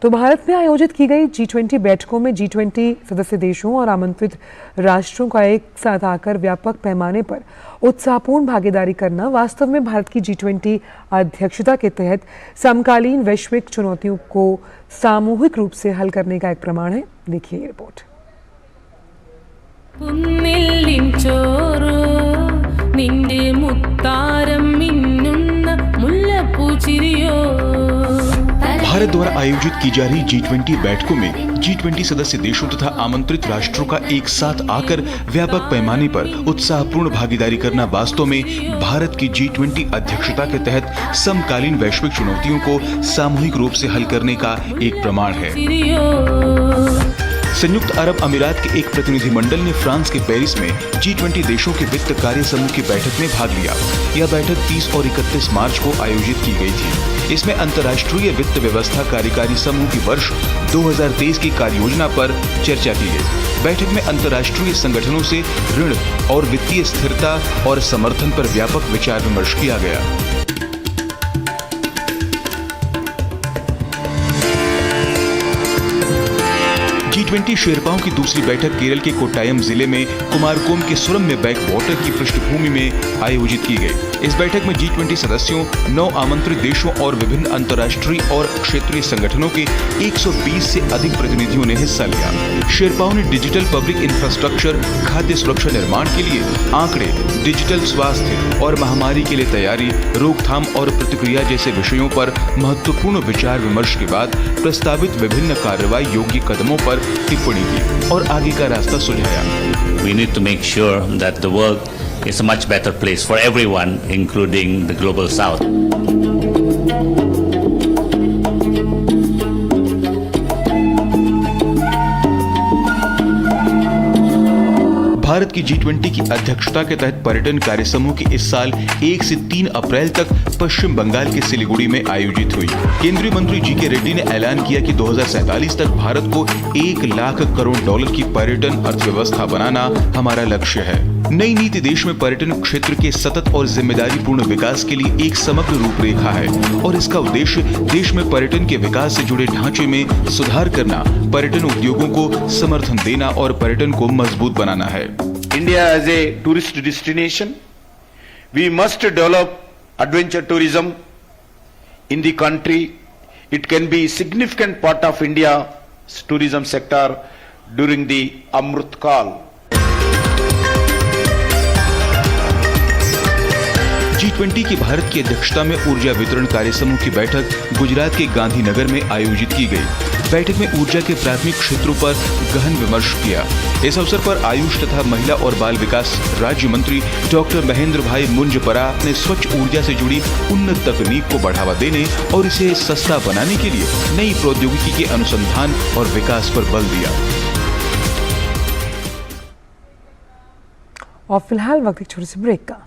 तो भारत में आयोजित की गई G20 बैठकों में G20 सदस्य देशों और आमंत्रित राष्ट्रों का एक साथ आकर व्यापक पैमाने पर उत्साहपूर्ण भागीदारी करना वास्तव में भारत की G20 अध्यक्षता के तहत समकालीन वैश्विक चुनौतियों को सामूहिक रूप से हल करने का एक प्रमाण है। देखिए ये रिपोर्ट। भारत द्वारा आयोजित की जा रही G20 बैठकों में G20 सदस्य देशों तथा आमंत्रित राष्ट्रों का एक साथ आकर व्यापक पैमाने पर उत्साहपूर्ण भागीदारी करना वास्तव में भारत की G20 अध्यक्षता के तहत समकालीन वैश्विक चुनौतियों को सामूहिक रूप से हल करने का एक प्रमाण है। संयुक्त अरब अमीरात के एक प्रतिनिधिमंडल ने फ्रांस के पेरिस में G20 देशों के वित्त कार्य समूह की बैठक में भाग लिया। यह बैठक 30 और 31 मार्च को आयोजित की गई थी। इसमें अंतर्राष्ट्रीय वित्त व्यवस्था कार्यकारी समूह की वर्ष 2023 की कार्ययोजना पर चर्चा की गई। बैठक में अंतर्राष्ट्रीय संगठनों से ऋण और वित्तीय स्थिरता और समर्थन पर व्यापक विचार विमर्श किया गया। G20 शेरपाओं की दूसरी बैठक केरल के कोट्टायम जिले में कुमारकोम के सुरम्य बैक वाटर की पृष्ठभूमि में आयोजित की गई। इस बैठक में G20 सदस्यों, 9 आमंत्रित देशों और विभिन्न अंतर्राष्ट्रीय और क्षेत्रीय संगठनों के 120 से अधिक प्रतिनिधियों ने हिस्सा लिया। शेरपाओं ने डिजिटल पब्लिक इंफ्रास्ट्रक्चर, खाद्य सुरक्षा निर्माण के लिए आंकड़े, डिजिटल स्वास्थ्य और महामारी के लिए तैयारी, रोकथाम और प्रतिक्रिया जैसे विषयों पर महत्वपूर्ण विचार विमर्श के बाद प्रस्तावित विभिन्न कार्रवाई योग्य कदमों पर टिप्पणी की और आगे का रास्ता सुझाया। We need to make sure that the world is a much better place for everyone, including the global south. Bharat की G20 की अध्यक्षता के तहत पर्यटन कार्य समूह की इस साल 1 से 3 अप्रैल तक पश्चिम बंगाल के सिलीगुड़ी में आयोजित हुई। केंद्रीय मंत्री जी.के. रेड्डी ने ऐलान किया कि 2047 तक भारत को 1 लाख करोड़ डॉलर की पर्यटन अर्थव्यवस्था बनाना हमारा लक्ष्य है। नई नीति देश में पर्यटन क्षेत्र के सतत और जिम्मेदारी पूर्ण विकास के लिए एक समग्र रूपरेखा है और इसका उद्देश्य देश में पर्यटन के विकास से जुड़े ढांचे में सुधार करना, पर्यटन उद्योगों को समर्थन देना और पर्यटन को मजबूत बनाना है। India as a tourist destination, we must develop adventure tourism in the country. It can be a significant part of India's tourism sector during the Amrit Kaal. G20 की भारत की अध्यक्षता में ऊर्जा वितरण कार्य समूह की बैठक गुजरात के गांधीनगर में आयोजित की गई। बैठक में ऊर्जा के प्राथमिक क्षेत्रों पर गहन विमर्श किया। इस अवसर पर आयुष तथा महिला और बाल विकास राज्य मंत्री डॉक्टर महेंद्र भाई मुंजपरा ने स्वच्छ ऊर्जा से जुड़ी उन्नत तकनीक को बढ़ावा देने और इसे सस्ता बनाने के लिए नई प्रौद्योगिकी के अनुसंधान और विकास पर बल दिया। और फिलहाल वक्त एक छोटे से ब्रेक का।